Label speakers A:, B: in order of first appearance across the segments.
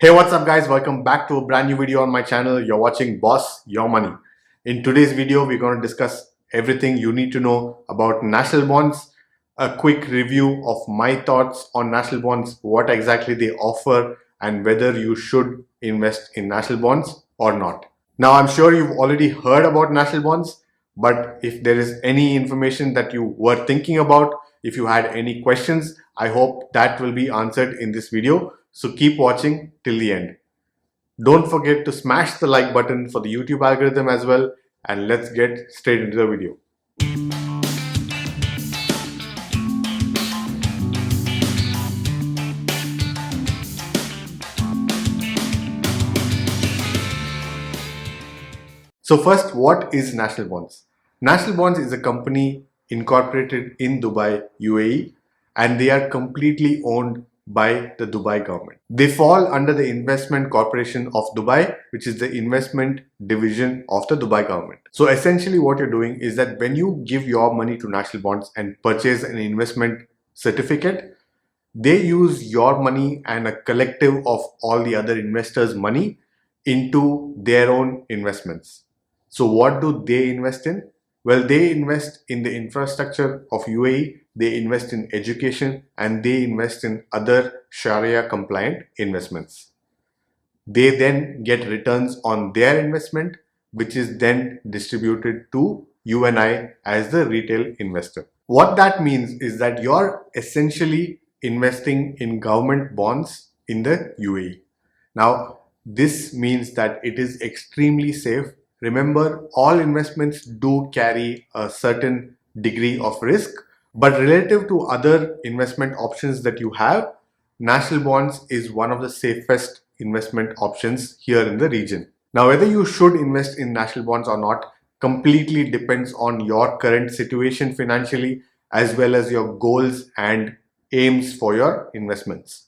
A: Hey, what's up guys? Welcome back to a brand new video on my channel. You're watching Boss Your Money. In today's video, we're going to discuss everything you need to know about national bonds, a quick review of my thoughts on national bonds, what exactly they offer, and whether you should invest in national bonds or not. Now, I'm sure you've already heard about national bonds, but if there is any information that you were thinking about, if you had any questions, I hope that will be answered in this video. So keep watching till the end. Don't forget to smash the like button for the YouTube algorithm as well, and let's get straight into the video. So first, what is National Bonds? National Bonds is a company incorporated in Dubai, UAE, and they are completely owned by the Dubai government. They fall under the Investment Corporation of Dubai, which is the investment division of the Dubai government. So essentially what you're doing is that when you give your money to National Bonds and purchase an investment certificate, they use your money and a collective of all the other investors' money into their own investments. So what do they invest in? Well, they invest in the infrastructure of UAE, they invest in education, and they invest in other Sharia compliant investments. They then get returns on their investment, which is then distributed to you and I as the retail investor. What that means is that you're essentially investing in government bonds in the UAE. Now, this means that it is extremely safe. Remember, all investments do carry a certain degree of risk, but relative to other investment options that you have, national bonds is one of the safest investment options here in the region. Now, whether you should invest in national bonds or not completely depends on your current situation financially, as well as your goals and aims for your investments.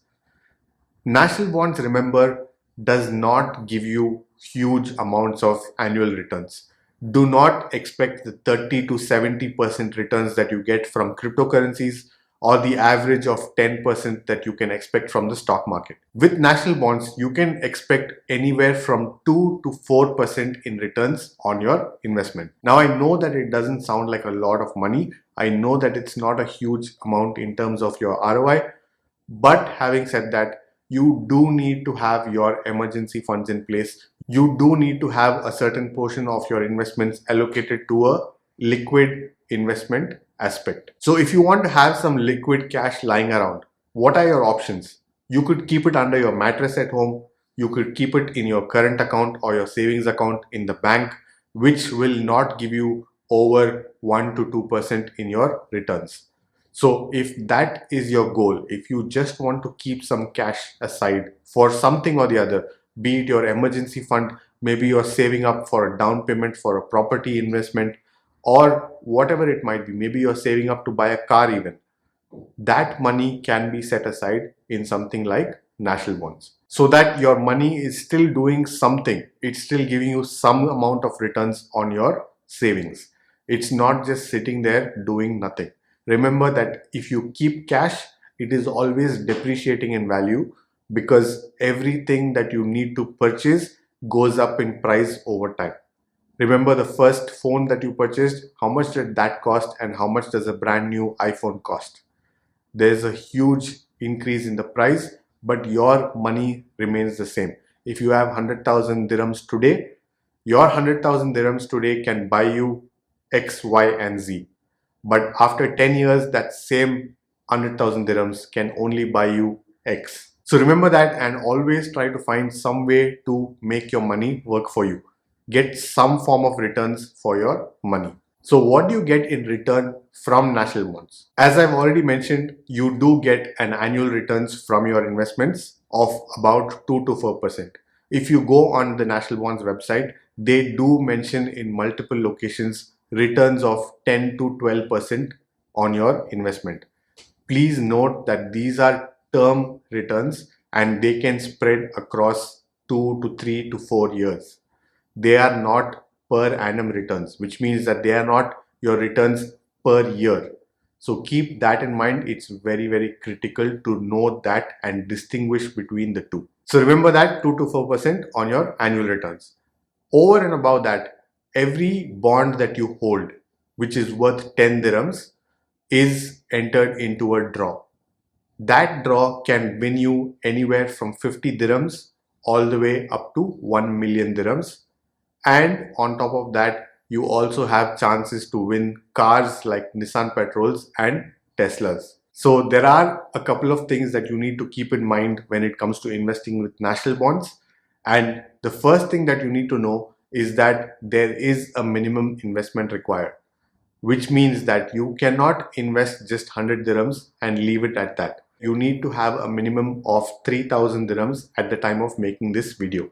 A: National bonds, remember, does not give you huge amounts of annual returns. Do not expect the 30 to 70% returns that you get from cryptocurrencies or the average of 10% that you can expect from the stock market. With national bonds, you can expect anywhere from 2 to 4% in returns on your investment. Now, I know that it doesn't sound like a lot of money. I know that it's not a huge amount in terms of your ROI, but having said that, you do need to have your emergency funds in place. You do need to have a certain portion of your investments allocated to a liquid investment aspect. So if you want to have some liquid cash lying around, what are your options? You could keep it under your mattress at home. You could keep it in your current account or your savings account in the bank, which will not give you over 1 to 2% in your returns. So if that is your goal, if you just want to keep some cash aside for something or the other, be it your emergency fund, maybe you're saving up for a down payment for a property investment, or whatever it might be, maybe you're saving up to buy a car even, that money can be set aside in something like national bonds, so that your money is still doing something. It's still giving you some amount of returns on your savings. It's not just sitting there doing nothing. Remember that if you keep cash, it is always depreciating in value, because everything that you need to purchase goes up in price over time. Remember the first phone that you purchased, how much did that cost and how much does a brand new iPhone cost? There's a huge increase in the price, but your money remains the same. If you have 100,000 dirhams today, your 100,000 dirhams today can buy you X, Y, and Z. But after 10 years, that same 100,000 dirhams can only buy you X. So remember that, and always try to find some way to make your money work for you. Get some form of returns for your money. So what do you get in return from national bonds? As I've already mentioned, you do get an annual returns from your investments of about 2 to 4%. If you go on the national bonds website, they do mention in multiple locations returns of 10 to 12% on your investment. Please note that these are term returns and they can spread across 2 to 3 to 4 years. They are not per annum returns, which means that they are not your returns per year. So keep that in mind. It's very, very critical to know that and distinguish between the two. So remember that 2 to 4% on your annual returns. Over and above that, every bond that you hold, which is worth 10 dirhams, is entered into a draw. That draw can win you anywhere from 50 dirhams all the way up to 1 million dirhams. And on top of that, you also have chances to win cars like Nissan Petrols and Teslas. So there are a couple of things that you need to keep in mind when it comes to investing with national bonds. And the first thing that you need to know is that there is a minimum investment required, which means that you cannot invest just 100 dirhams and leave it at that. You need to have a minimum of 3000 dirhams at the time of making this video.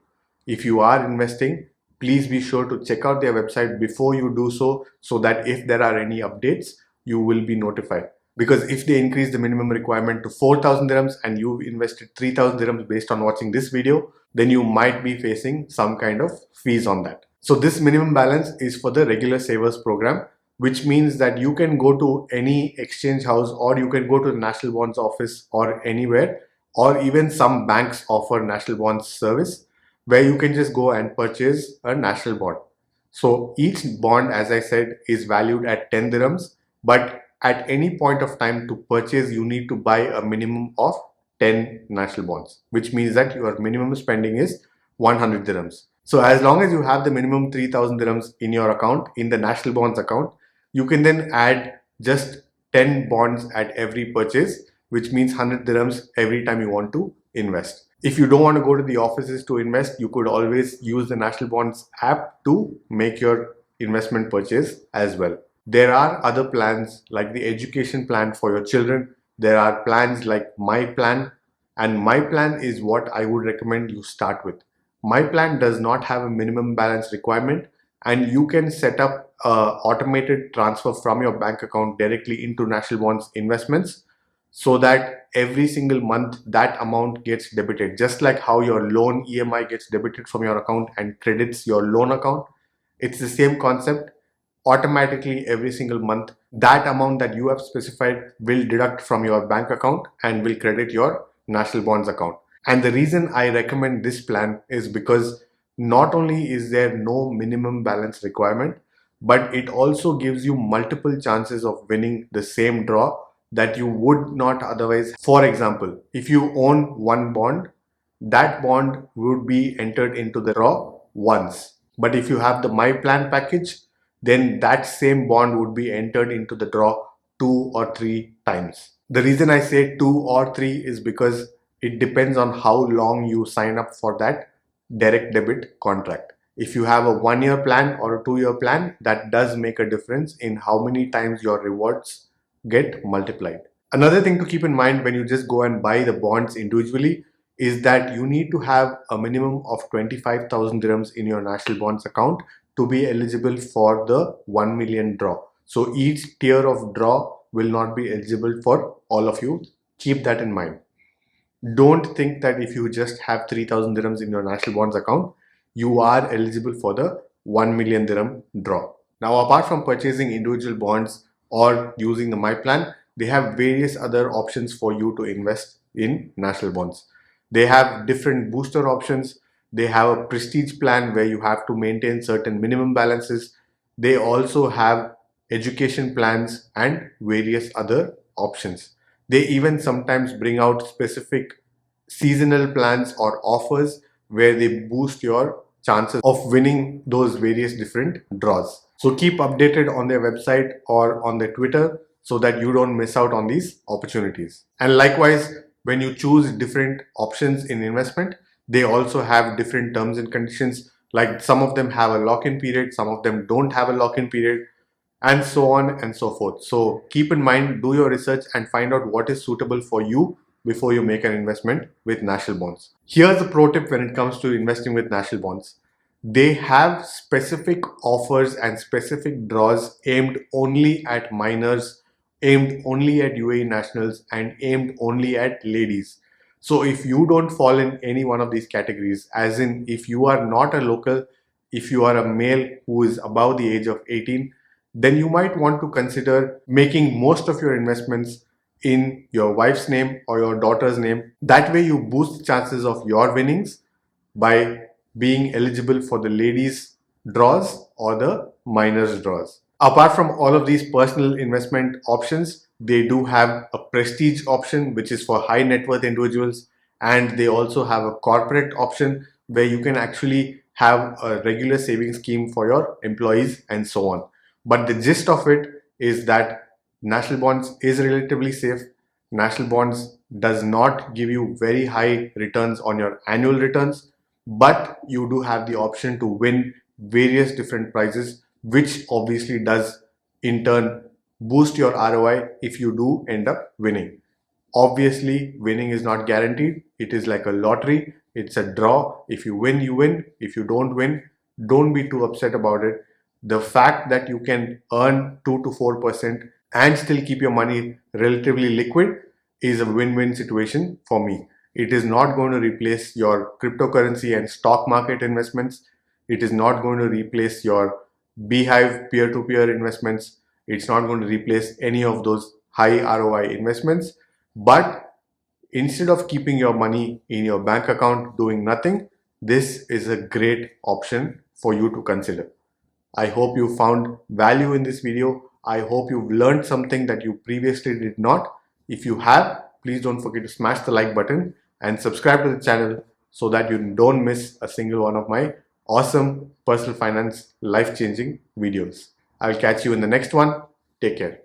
A: If you are investing, please be sure to check out their website before you do so that if there are any updates, you will be notified. Because if they increase the minimum requirement to 4000 dirhams and you've invested 3000 dirhams based on watching this video, then you might be facing some kind of fees on that. So this minimum balance is for the regular savers program, which means that you can go to any exchange house or you can go to the national bonds office or anywhere, or even some banks offer national bonds service where you can just go and purchase a national bond. So each bond, as I said, is valued at 10 dirhams, but at any point of time to purchase, you need to buy a minimum of 10 national bonds, which means that your minimum spending is 100 dirhams. So as long as you have the minimum 3000 dirhams in your account, in the national bonds account, you can then add just 10 bonds at every purchase, which means 100 dirhams every time you want to invest. If you don't want to go to the offices to invest, you could always use the National Bonds app to make your investment purchase as well. There are other plans like the education plan for your children. There are plans like My Plan, and My Plan is what I would recommend you start with. My Plan does not have a minimum balance requirement, and you can set up automated transfer from your bank account directly into National Bonds investments, so that every single month that amount gets debited, just like how your loan EMI gets debited from your account and credits your loan account. It's the same concept. Automatically every single month, that amount that you have specified will deduct from your bank account and will credit your national bonds account. And the reason I recommend this plan is because not only is there no minimum balance requirement, but it also gives you multiple chances of winning the same draw that you would not otherwise. For example, if you own one bond, that bond would be entered into the draw once. But if you have the My Plan package, then that same bond would be entered into the draw 2 or 3 times. The reason I say 2 or 3 is because it depends on how long you sign up for that direct debit contract. If you have a 1 year plan or a 2 year plan, that does make a difference in how many times your rewards get multiplied. Another thing to keep in mind when you just go and buy the bonds individually is that you need to have a minimum of 25,000 dirhams in your national bonds account to be eligible for the 1 million draw. So each tier of draw will not be eligible for all of you. Keep that in mind. Don't think that if you just have 3000 dirhams in your national bonds account, you are eligible for the 1 million dirham draw. Now, apart from purchasing individual bonds or using the My Plan, they have various other options for you to invest in national bonds. They have different booster options. They have a prestige plan where you have to maintain certain minimum balances. They also have education plans and various other options. They even sometimes bring out specific seasonal plans or offers where they boost your chances of winning those various different draws. So keep updated on their website or on their Twitter so that you don't miss out on these opportunities. And likewise, when you choose different options in investment, they also have different terms and conditions. Like some of them have a lock-in period, some of them don't have a lock-in period, and so on and so forth. So keep in mind, do your research and find out what is suitable for you before you make an investment with national bonds. Here's a pro tip when it comes to investing with national bonds. They have specific offers and specific draws aimed only at minors, aimed only at UAE nationals, and aimed only at ladies. So if you don't fall in any one of these categories, as in if you are not a local, if you are a male who is above the age of 18, then you might want to consider making most of your investments in your wife's name or your daughter's name. That way you boost chances of your winnings by being eligible for the ladies draws or the minors draws. Apart from all of these personal investment options, they do have a prestige option, which is for high net worth individuals, and they also have a corporate option where you can actually have a regular savings scheme for your employees and so on. But the gist of it is that national bonds is relatively safe. National bonds does not give you very high returns on your annual returns, but you do have the option to win various different prizes, which obviously does in turn boost your ROI if you do end up winning. Obviously, winning is not guaranteed. It is like a lottery. It's a draw. If you win, you win. If you don't win, don't be too upset about it. The fact that you can earn 2 to 4% and still keep your money relatively liquid is a win-win situation for me. It is not going to replace your cryptocurrency and stock market investments. It is not going to replace your Beehive peer-to-peer investments. It's not going to replace any of those high ROI investments. But instead of keeping your money in your bank account doing nothing, this is a great option for you to consider. I hope you found value in this video. I hope you've learned something that you previously did not. If you have, please don't forget to smash the like button and subscribe to the channel so that you don't miss a single one of my awesome personal finance life-changing videos. I'll catch you in the next one. Take care.